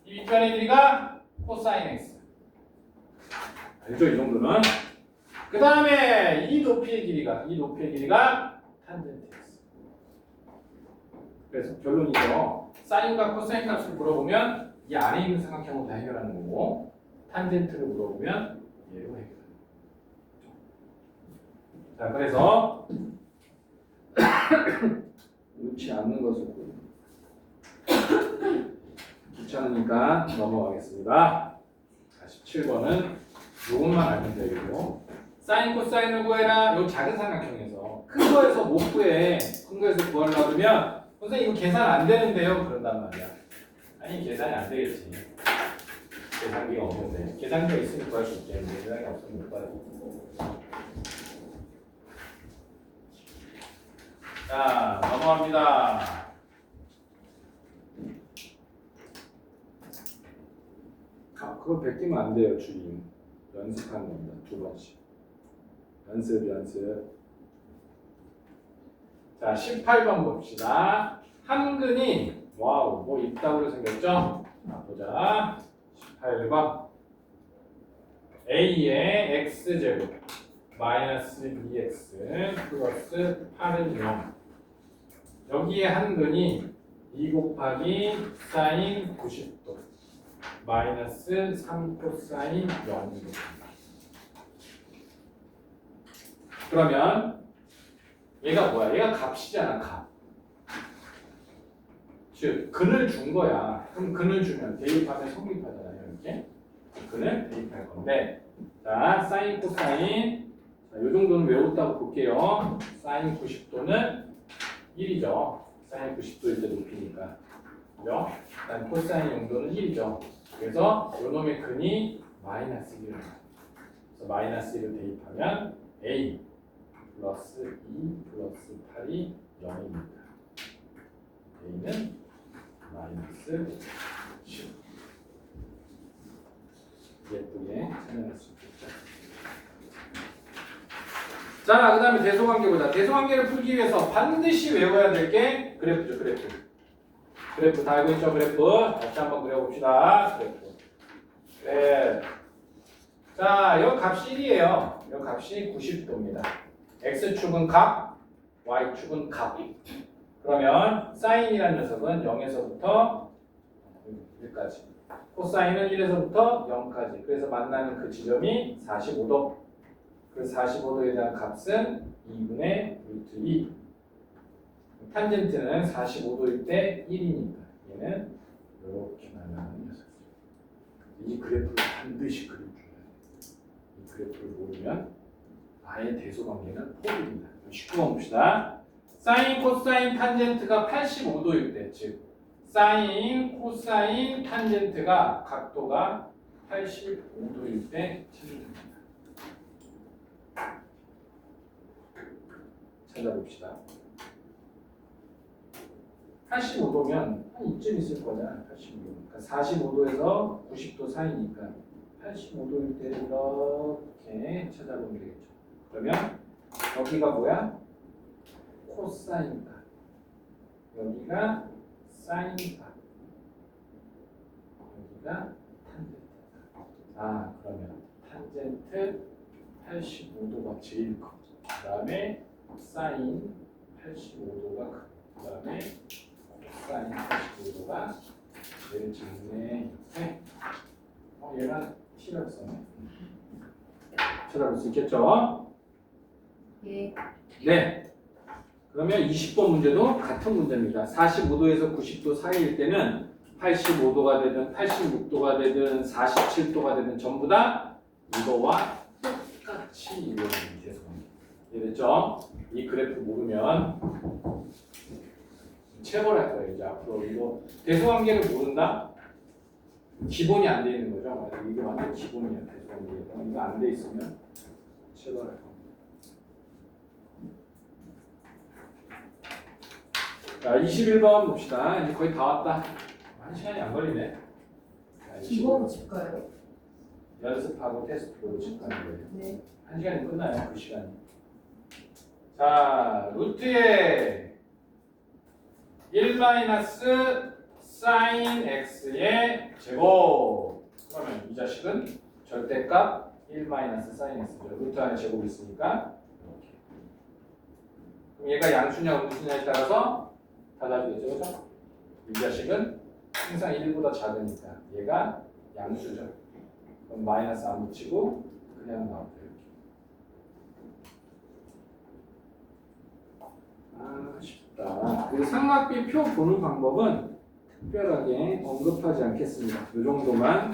이 밑변의 길이가 코사인 x. 알죠? 이 정도는. 그 다음에 이 높이의 길이가 탄젠트 x. 그래서 결론이죠. 사인과 코사인 값을 물어보면 이 안에 있는 삼각형으로 다 해결하는 거고, 탄젠트를 물어보면 얘로 해결하는 거죠. 자, 그래서 옳지 않는 것을 귀찮으니까 넘어가겠습니다. 17번은 요것만 알면 되고, 사인 코사인을 구해라. 요 작은 삼각형에서 큰 거에서 못 구해. 큰 거에서 구하려고 하면 선생님 이거 계산 안 되는데요. 그런단 말이야. 아니 계산이 안 되겠지. 계산기가 없는데. 계산기가 있으면 구할 수 있겠는데 계산이 없으면 못 구하고. 자, 넘어갑니다. 그거 베끼면 안 돼요, 주임. 연습하는 겁니다. 2번씩. 연습. 자, 18번 봅시다. 한근이 와우, 뭐 있다고 생겼죠? 자, 보자. 18번. a의 x제곱 마이너스 2x 플러스 8은 0. 여기에 한근이 2 곱하기 사인 90도 마이너스 3 코사인 0이고. 그러면 얘가 뭐야? 얘가 값이잖아, 값. 즉 근을 준 거야. 그럼 근을 주면 대입하면 성립하잖아요. 이렇게 근을 대입할 건데, 자 사인 코사인, 자, 요 정도는 외웠다고 볼게요. 사인 90도는 1이죠. 사인 90도일 때 높이니까. 그죠? 그다음 코사인 용도는 1이죠. 그래서 요 놈의 근이 마이너스 1을. 그래서 마이너스 1을 대입하면 a 플러스 2 플러스 8이 0입니다. a는 마이너스 10. 예쁘게 설명할 수 있겠죠. 자, 그 다음에 대소관계 보자. 대소관계를 풀기 위해서 반드시 외워야 될 게 그래프죠, 그래프. 그래프 다 알고 있죠, 그래프. 다시 한번 그려봅시다. 그래프. 네. 자, 이 값이 1이에요. 이 값이 90도입니다. x축은 값, y축은 값. 그러면 사인이라는 녀석은 0에서부터 1까지, 코사인은 1에서부터 0까지. 그래서 만나는 그 지점이 45도. 그래서 45도에 대한 값은 2분의 루트 2. 탄젠트는 45도일 때 1이니까 얘는 이렇게 만나는 녀석이죠. 이 그래프를 반드시 그려줘야 돼요. 이 그래프를 모르면 아예 대소관계는 포기입니다. 19번 봅시다. 사인, 코사인, 탄젠트가 85도일 때, 즉 사인, 코사인, 탄젠트가 각도가 85도일 때 찾아줍니다. 찾아봅시다. 85도면 한 이쯤 있을 거잖아. 85도. 그러니까 45도에서 90도 사이니까 85도일 때 이렇게 찾아보면 되겠죠. 그러면 여기가 뭐야? 코사인이다. 여기가 사인이다. 여기가 탄젠트다. 아, 그러면 탄젠트 85도가 제일 커. 그 다음에 사인 85도가 크고, 그 다음에 사인 85도가 제일 작네. 이렇게. 얘가 t라고 써네. 찾아볼 수 있겠죠? 예. 네. 그러면 20번 문제도 같은 문제입니다. 45도에서 90도 사이일 때는 85도가 되든 86도가 되든 47도가 되든 전부 다 이거와 똑같이 이루어지는 대소관계. 이해됐죠? 이 그래프 모르면 체벌할 거예요. 이제 앞으로 이거 대소관계를 모른다? 기본이 안 돼 있는 거죠. 이게 완전 기본이야. 대소관계. 이거 안 돼 있으면 체벌할 거예요. 자, 21번 봅시다. 이제 거의 다 왔다. 한 시간이 안 걸리네. 자, 기본 줄까요? 연습하고 테스트로 집하는 거예요. 네. 한 시간이 끝나요. 그 시간이. 자, 루트에 1 사인 x의 제곱. 그러면 이 자식은 절대값 1 사인 x죠. 루트 안에 제곱이 있으니까 이렇게. 그럼 얘가 양수냐 음수냐에 따라서 달라지겠죠, 그죠? 이 자식은 항상 1보다 작으니까 얘가 양수죠. 그럼 마이너스 안 붙이고 그냥 나오죠. 아, 쉽다. 그리고 삼각비 표 보는 방법은 특별하게 언급하지 않겠습니다. 이 정도만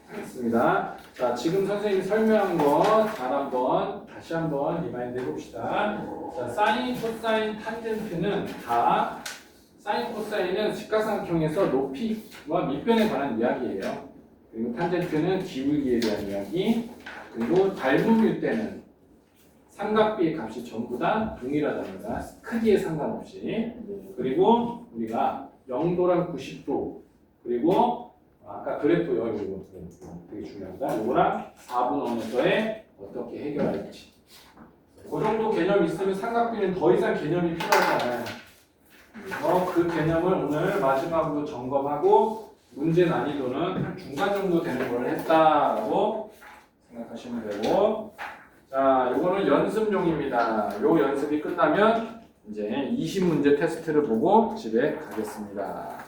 하겠습니다. 자, 지금 선생님이 설명한 거 잘 한번 다시 한번 리마인드 해봅시다. 자, 사인, 코사인, 탄젠트는 다 사인, 코사인은 직각삼각형에서 높이와 밑변에 관한 이야기예요. 그리고 탄젠트는 기울기에 대한 이야기. 그리고 닮음일 때는 삼각비의 값이 전부 다 동일하답니다. 크기에 상관없이. 그리고 우리가 0도랑 90도, 그리고 아까 그래프 이거 되게 중요합니다. 이거랑 4분원에서의 어떻게 해결할지. 그 정도 개념이 있으면 삼각비는 더 이상 개념이 필요하지 않아요. 그 개념을 오늘 마지막으로 점검하고 문제 난이도는 한 중간 정도 되는 걸 했다라고 생각하시면 되고. 자, 요거는 연습용입니다. 요 연습이 끝나면 이제 20문제 테스트를 보고 집에 가겠습니다.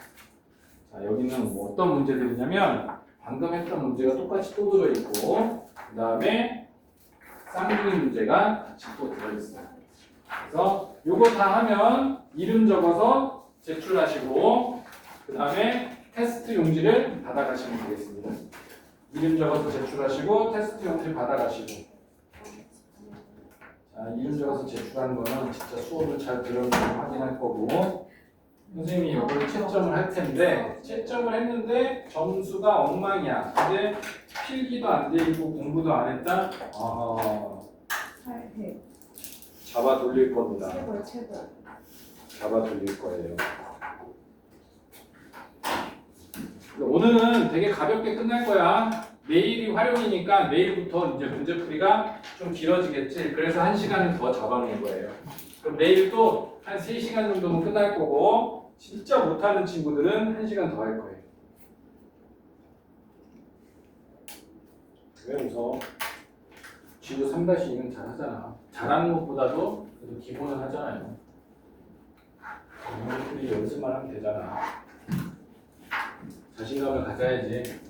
자, 여기는 뭐 어떤 문제들이냐면 방금 했던 문제가 똑같이 또 들어있고 그 다음에 쌍둥이 문제가 같이 또 들어있어요. 그래서 요거 다 하면 이름 적어서 제출하시고 그 다음에 테스트 용지를 받아가시면 되겠습니다. 이름 적어서 제출하시고 테스트 용지 받아가시고. 자, 이름 적어서 제출하는 거는 진짜 수업을 잘 들었는지 확인할 거고 선생님이 이걸 채점을 할 텐데 채점을 했는데 점수가 엉망이야. 근데 필기도 안 돼 있고 공부도 안 했다. 잘해. 잡아 돌릴 겁니다. 최고야 최고. 잡아 돌릴 거예요. 오늘은 되게 가볍게 끝날 거야. 내일이 활용이니까 내일부터 이제 문제풀이가 좀 길어지겠지. 그래서 1시간을 더 잡아놓은 거예요. 그럼 내일 또 한 3시간 정도면 끝날 거고 진짜 못하는 친구들은 1시간 더 할 거예요. 왜 웃어? 지도 3-2는 잘하잖아. 잘하는 것보다도 그래도 기본은 하잖아요. 문제풀이 연습만 하면 되잖아. 자신감을 가져야지.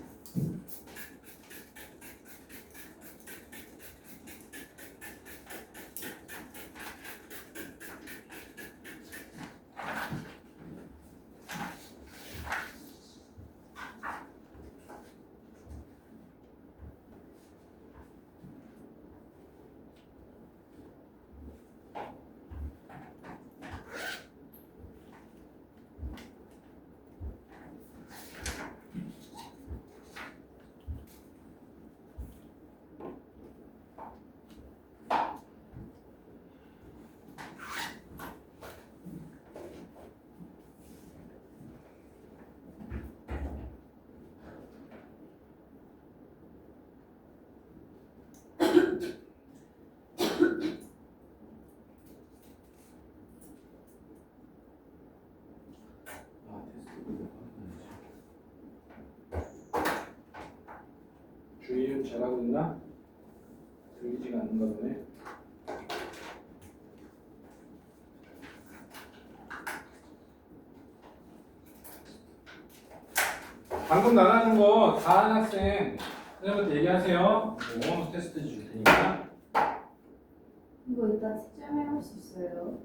주의를 잘하고 있나? 들리지가 않는가 보네. 방금 나가는 거 다 한 학생 선생님한테 얘기하세요. 뭐 테스트 줄 테니까. 이거 이따 채점해 올 수 있어요.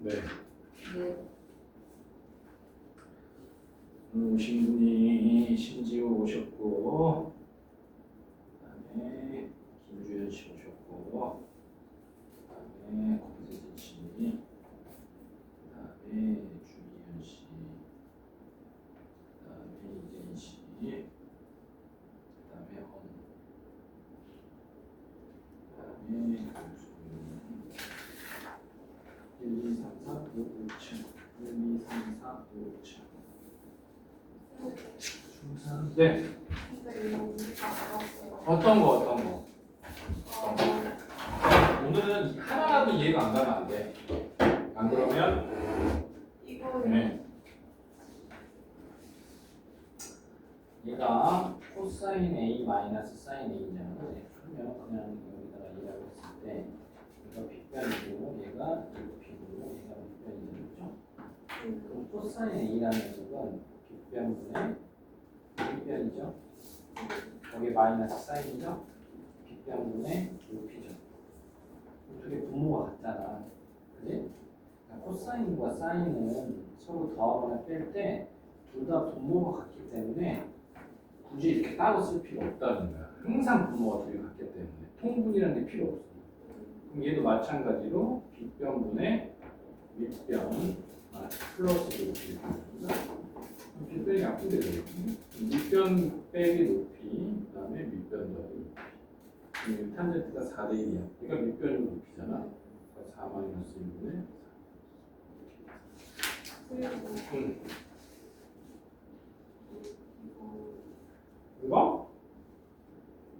네. 네. 오신 분이 신지우 오셨고, 그다음에 김주현 씨 오셨고, 그다음에 권세진 씨, 그다음에 주희연 씨, 그다음에 이재인 씨, 그다음에 헌, 그다음에 김수민, 1, 2, 3, 4, 5, 6, 7, 1, 2, 3, 4, 5, 6, 7. 네. 어떤 거? 오늘은 하나라도 이해가 안 가면 안 돼. 안 그러면 네. 얘가 코사인 A 마이너스 사인 A잖아. 그러면 그냥 여기다가 A라고 했을 때 얘가 빗변이고 얘가 B고 얘가 빗변이죠. 그럼 코사인 A라는 녀석은 빗변분의 빗변이죠. 여기 마이너스 사인이죠. 빗변분의 높이죠. 둘이 분모가 같잖아. 그지? 코사인과 사인은 서로 더하거나 뺄 때 둘 다 분모가 같기 때문에 굳이 이렇게 따로 쓸 필요 없다는 거야. 항상 분모가 둘이 같기 때문에 통분이라는 게 필요 없어. 그럼 얘도 마찬가지로 빗변분의 윗변 플러스 높이. 빗변이 약분돼 되겠지. 밑변 빼기 높이, 그 다음에 밑변 더하기 높이. 탄젠트가 4대 1이야. 그러니까 밑변이 높이잖아. 4 마이너스 1분의 4. 이거?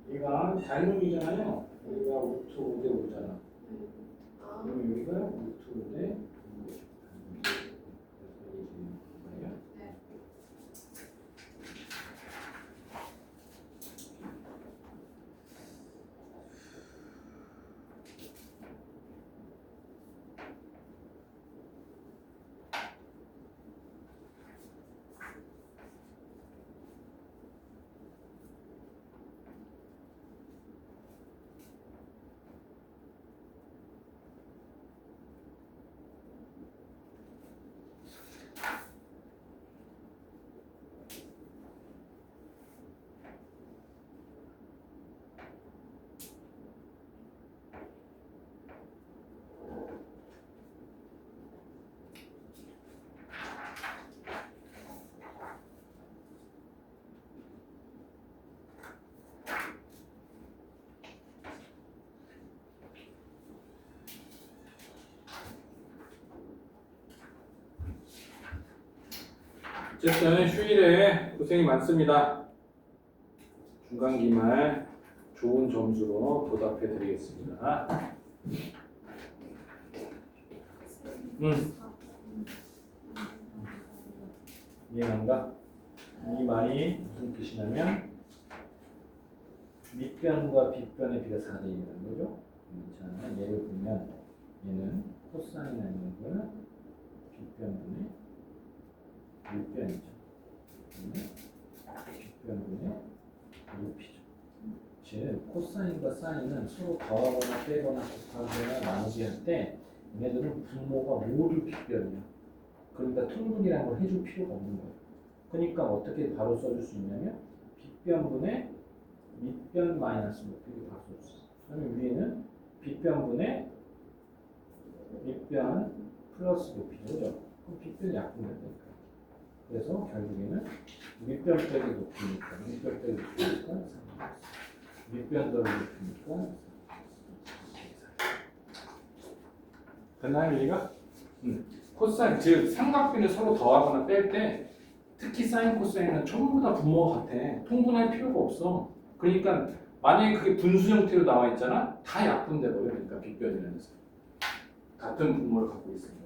얘가 닮음이잖아요. 여기가 루트 5대 5잖아. 그럼 여기가 루트 5대 5. 어쨌든 휴일에 고생이 많습니다. 중간기말 좋은 점수로 보답해 드리겠습니다. 이해한가? 이 말이 무슨 뜻이냐면 밑변과 빗변의 비가 4대 1이라는 거죠. 자, 예를 보면 얘는 코사인 아닌 거야. 빗변분의 밑변이죠. 빗변분의 높이죠. 즉 코사인과 사인은 서로 더하거나 빼거나 곱하거나 나누기 할 때 얘네들은 분모가 모두 빗변이야. 그러니까 통분이라는 걸 해줄 필요가 없는 거예요. 그러니까 어떻게 바로 써줄 수 있냐면 빗변분의 밑변 마이너스 높이를 바로 써줄 수 있어요. 그러면 위에는 빗변분의 밑변 플러스 높이죠. 그죠? 그럼 빗변이 약분된다니까. 그래서 결국에는 밑변 빼기 높이니까 밑변 빼기 높이니까 밑변 더하기 높이니까 됐나요, 이해가? 코사인, 즉 삼각비를 서로 더하거나 뺄 때 특히 사인, 코사인은 전부 다 분모가 같아. 통분할 필요가 없어. 그러니까 만약에 그게 분수 형태로 나와 있잖아, 다 약분돼 버려. 그러니까 빗변이라는 해서 같은 분모를 갖고 있습니다.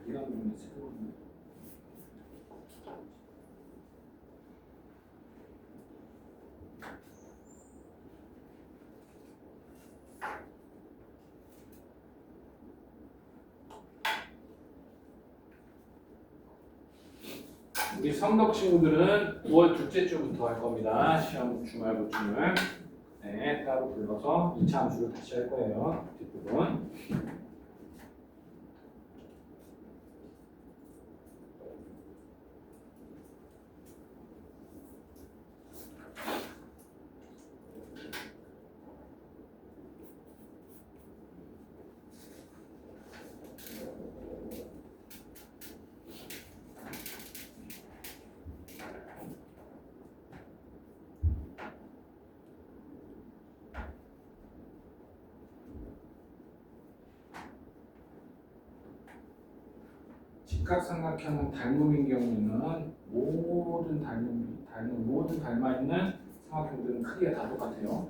이런 부분이 새로운 우리 성덕 친구들은 5월 둘째 주부터 할 겁니다. 시험 주말 보충을 네, 따로 불러서 2차 함수를 다시 할 거예요. 뒷부분. 직각삼각형은 닮음인 경우에는 모든 모든 닮아 있는 삼각형들은 크기가 다 똑같아요.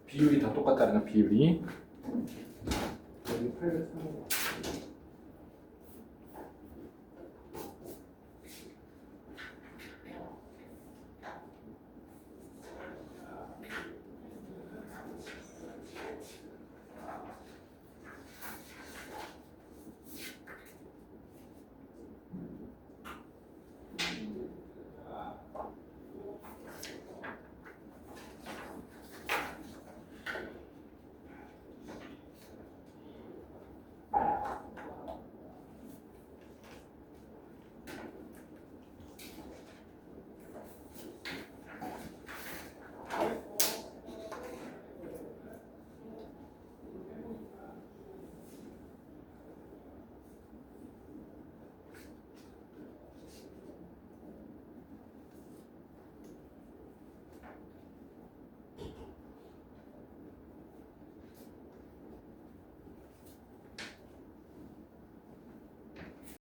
비율이 다 똑같다는 거, 비율이. 여기 8 3